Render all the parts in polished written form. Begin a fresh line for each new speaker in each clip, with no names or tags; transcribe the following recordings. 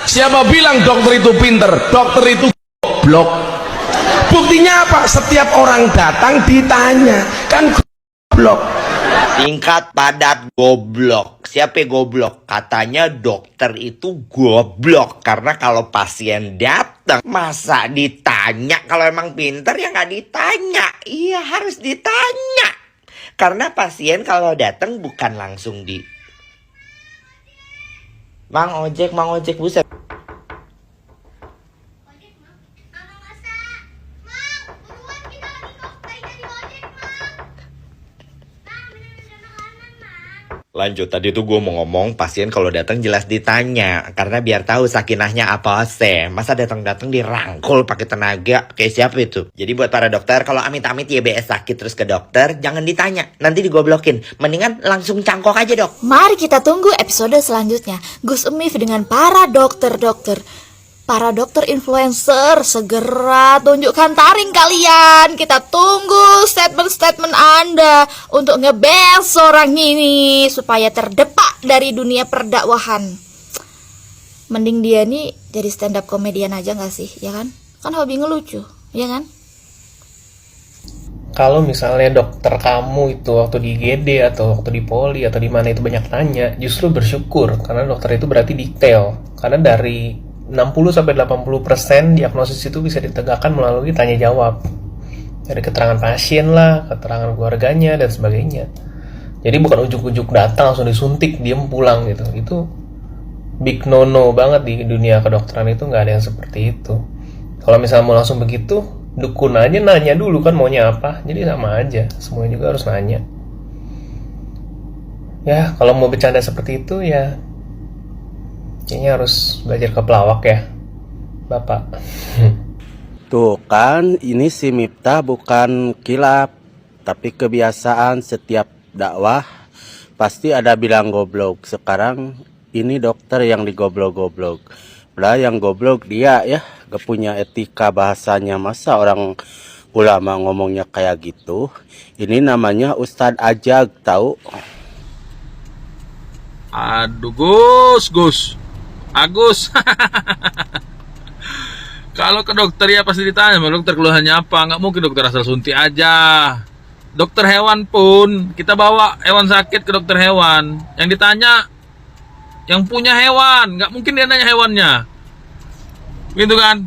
Siapa bilang dokter itu pinter? Dokter itu goblok. Buktinya apa? Setiap orang datang ditanya, kan goblok.
Tingkat padat goblok. Siapa yang goblok? Katanya dokter itu goblok. Karena kalau pasien datang, masa ditanya? Kalau emang pinter ya nggak ditanya. Iya harus ditanya. Karena pasien kalau datang bukan langsung di... Mang ojek, buset. Lanjut, tadi tuh gue mau ngomong pasien kalau datang jelas ditanya. Karena biar tahu sakinahnya apa sih. Masa datang-datang dirangkul pakai tenaga. Kayak siapa itu? Jadi buat para dokter, kalau amit-amit YBS sakit terus ke dokter, jangan ditanya. Nanti digoblokin. Mendingan langsung cangkok aja dok.
Mari kita tunggu episode selanjutnya. Gus Emif dengan para dokter-dokter. Para dokter influencer, segera tunjukkan taring kalian. Kita tunggu statement-statement Anda untuk ngebes orang ini supaya terdepak dari dunia perdakwahan. Mending dia nih jadi stand up komedian aja gak sih, ya kan? Kan hobi ngelucu, ya kan?
Kalau misalnya dokter kamu itu waktu di IGD atau waktu di Poli atau di mana itu banyak tanya, justru bersyukur karena dokter itu berarti detail. Karena dari 60-80% diagnosis itu bisa ditegakkan melalui tanya jawab. Dari keterangan pasien lah, keterangan keluarganya dan sebagainya. Jadi bukan ujuk-ujuk datang langsung disuntik, diem pulang gitu. Itu big no-no banget di dunia kedokteran, itu nggak ada yang seperti itu. Kalau misalnya mau langsung begitu, dukun aja nanya dulu kan maunya apa. Jadi sama aja, semuanya juga harus nanya. Ya, kalau mau bercanda seperti itu ya kayaknya harus belajar ke pelawak ya, Bapak.
Tuh kan, ini si Miftah bukan kilap, tapi kebiasaan setiap dakwah pasti ada bilang goblok. Sekarang ini dokter yang digoblok-goblok. Lah yang goblok dia ya, gak punya etika bahasanya. Masa orang ulama ngomongnya kayak gitu? Ini namanya Ustadz Ajag, tahu?
Aduh Gus Agus. Kalau ke dokter ya pasti ditanya sama dokter keluhannya apa. Nggak mungkin dokter asal suntik aja. Dokter hewan pun kita bawa hewan sakit ke dokter hewan, yang ditanya yang punya hewan, nggak mungkin dia nanya hewannya, gitu kan?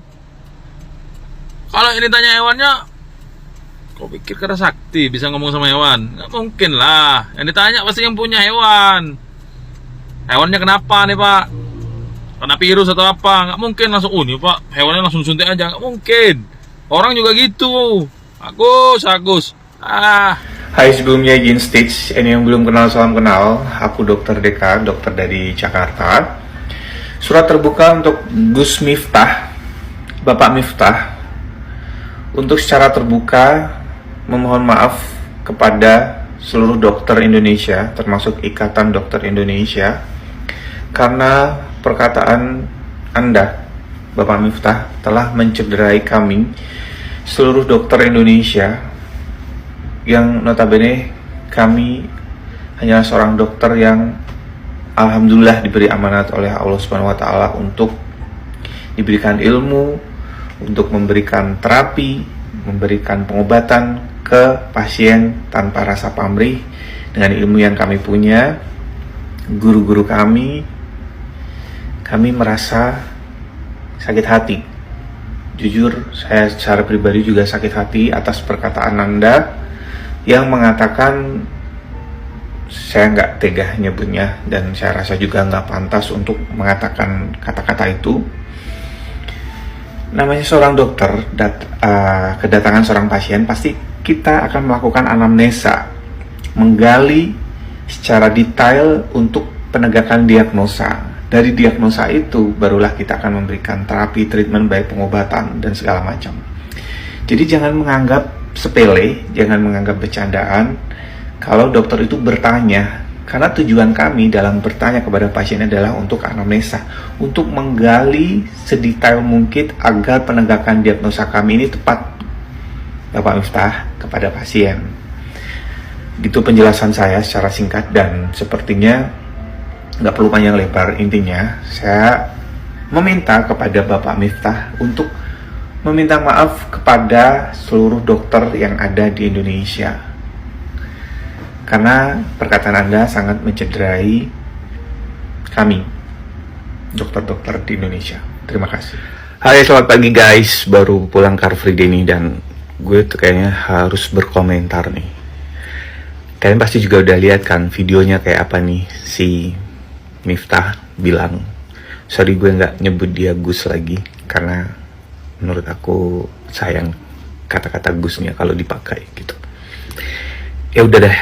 Kalau ini tanya hewannya, kau pikir karena sakti bisa ngomong sama hewan? Nggak mungkin lah. Yang ditanya pasti yang punya hewan. Hewannya kenapa nih pak? Kena virus atau apa? Nggak mungkin langsung, nih pak, hewannya langsung suntik aja. Nggak mungkin. Orang juga gitu. Agus.
Hai, sebelumnya izin stage. Ini yang belum kenal, salam kenal. Aku Dokter Deka, dokter dari Jakarta. Surat terbuka untuk Gus Miftah, Bapak Miftah, untuk secara terbuka memohon maaf kepada seluruh dokter Indonesia, termasuk Ikatan Dokter Indonesia, karena perkataan Anda, Bapak Miftah, telah mencederai kami, seluruh dokter Indonesia, yang notabene kami hanyalah seorang dokter yang alhamdulillah diberi amanat oleh Allah Subhanahu wa taala untuk diberikan ilmu, untuk memberikan terapi, memberikan pengobatan ke pasien tanpa rasa pamrih dengan ilmu yang kami punya. Guru-guru kami merasa sakit hati. Jujur, saya secara pribadi juga sakit hati atas perkataan Anda yang mengatakan, saya nggak tega nyebutnya, dan saya rasa juga nggak pantas untuk mengatakan kata-kata itu. Namanya seorang dokter, kedatangan seorang pasien, pasti kita akan melakukan anamnesa, menggali secara detail untuk penegakan diagnosa. Dari diagnosa itu barulah kita akan memberikan terapi, treatment, baik pengobatan dan segala macam. Jadi jangan menganggap sepele, jangan menganggap bercandaan kalau dokter itu bertanya, karena tujuan kami dalam bertanya kepada pasien adalah untuk anamnesa, untuk menggali sedetail mungkin agar penegakan diagnosa kami ini tepat, Bapak Miftah, kepada pasien. Itu penjelasan saya secara singkat, dan sepertinya nggak perlu panjang lebar. Intinya saya meminta kepada Bapak Miftah untuk meminta maaf kepada seluruh dokter yang ada di Indonesia. Karena perkataan Anda sangat mencederai kami, dokter-dokter di Indonesia. Terima kasih. Hai, selamat pagi guys. Baru pulang Car Free Day nih, dan gue tuh kayaknya harus berkomentar nih. Kalian pasti juga udah lihat kan videonya kayak apa nih. Si Miftah bilang, sorry gue nggak nyebut dia Gus lagi, karena menurut aku sayang kata-kata Gusnya kalau dipakai gitu. Ya udah deh.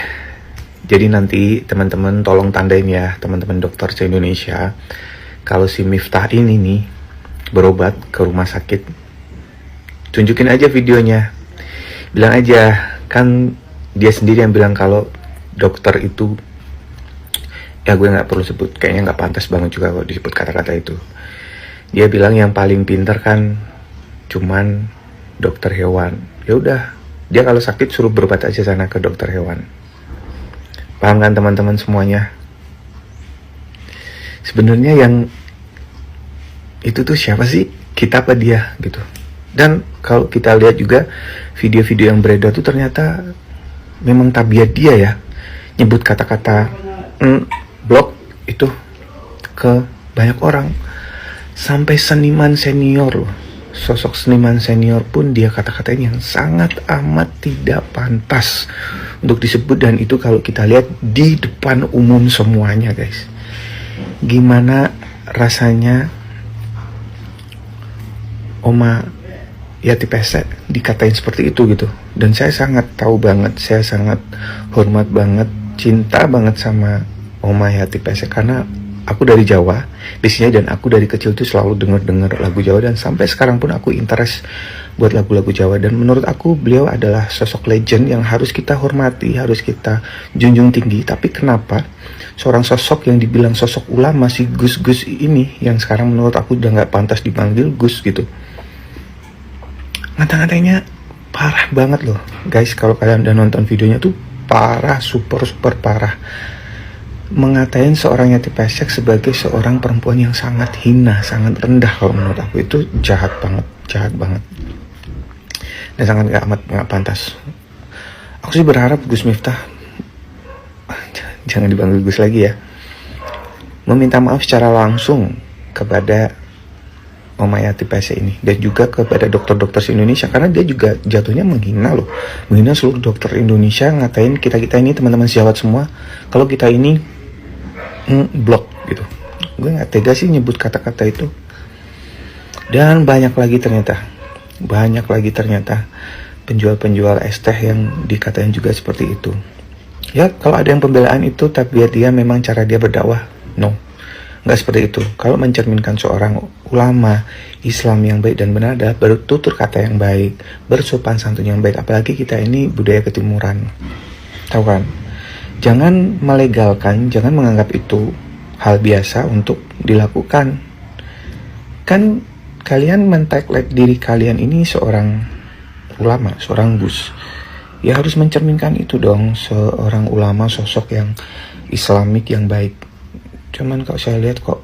Jadi nanti teman-teman tolong tandain ya, teman-teman dokter se-Indonesia, kalau si Miftah ini nih berobat ke rumah sakit, tunjukin aja videonya. Bilang aja, kan dia sendiri yang bilang kalau dokter itu, ya gue nggak perlu sebut, kayaknya nggak pantas banget juga kalau disebut kata-kata itu. Dia bilang yang paling pintar kan cuman dokter hewan. Ya udah, dia kalau sakit suruh berobat aja sana ke dokter hewan. Paham kan teman-teman semuanya? Sebenarnya yang itu tuh siapa sih? Kita apa dia gitu. Dan kalau kita lihat juga video-video yang beredar tuh ternyata memang tabiat dia ya, nyebut kata-kata blok itu ke banyak orang. Sampai seniman senior loh, sosok seniman senior pun dia kata-katain yang sangat amat tidak pantas untuk disebut. Dan itu kalau kita lihat di depan umum semuanya guys. Gimana rasanya Oma Yati Pesek dikatain seperti itu gitu. Dan saya sangat tahu banget, saya sangat hormat banget, cinta banget sama Oma Yati Pesek, karena aku dari Jawa di sini, dan aku dari kecil tuh selalu denger lagu Jawa, dan sampai sekarang pun aku interest buat lagu-lagu Jawa. Dan menurut aku beliau adalah sosok legend yang harus kita hormati, harus kita junjung tinggi. Tapi kenapa seorang sosok yang dibilang sosok ulama, si Gus-Gus ini, yang sekarang menurut aku udah nggak pantas dipanggil Gus gitu, ngata-ngatanya parah banget loh guys. Kalau kalian udah nonton videonya tuh parah, super parah. Mengatain seorang Yati Pesek sebagai seorang perempuan yang sangat hina, sangat rendah. Kalau menurut aku itu jahat banget, dan sangat gak pantas. Aku sih berharap Gus Miftah jangan dipanggil Gus lagi ya, meminta maaf secara langsung kepada Oma Yati Pesek ini, dan juga kepada dokter-dokter se-Indonesia, karena dia juga jatuhnya menghina loh, menghina seluruh dokter Indonesia, ngatain kita ini teman-teman sejawat semua kalau kita ini blok gitu. Gue nggak tega sih nyebut kata-kata itu. Dan banyak lagi ternyata penjual-penjual es teh yang dikatain juga seperti itu. Ya kalau ada yang pembelaan itu, tapi dia memang cara dia berdakwah, no, nggak seperti itu. Kalau mencerminkan seorang ulama Islam yang baik dan benar adalah bertutur kata yang baik, bersopan santun yang baik. Apalagi kita ini budaya ketimuran, tahu kan? Jangan melegalkan, jangan menganggap itu hal biasa untuk dilakukan. Kan kalian men-tagline diri kalian ini seorang ulama, seorang Gus. Ya harus mencerminkan itu dong, seorang ulama, sosok yang Islamik yang baik. Cuman kalau saya lihat kok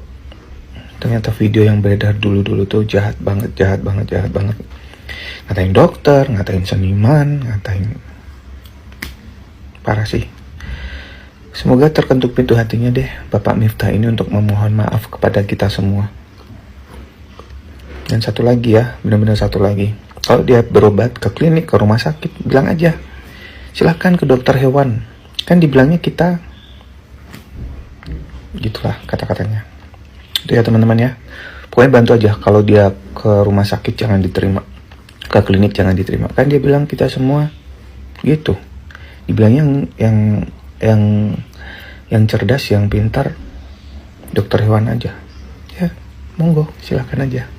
ternyata video yang beredar dulu tuh jahat banget. Ngatain dokter, ngatain seniman, parah sih. Semoga terketuk pintu hatinya deh Bapak Miftah ini untuk memohon maaf kepada kita semua. Dan satu lagi ya, benar-benar satu lagi. Kalau dia berobat ke klinik, ke rumah sakit, bilang aja, silahkan ke dokter hewan. Kan dibilangnya kita, gitulah kata-katanya. Itu ya teman-teman ya. Pokoknya bantu aja, kalau dia ke rumah sakit jangan diterima, ke klinik jangan diterima. Kan dia bilang kita semua gitu. Dibilangnya yang cerdas, yang pintar, dokter hewan aja. Ya, monggo, silakan aja.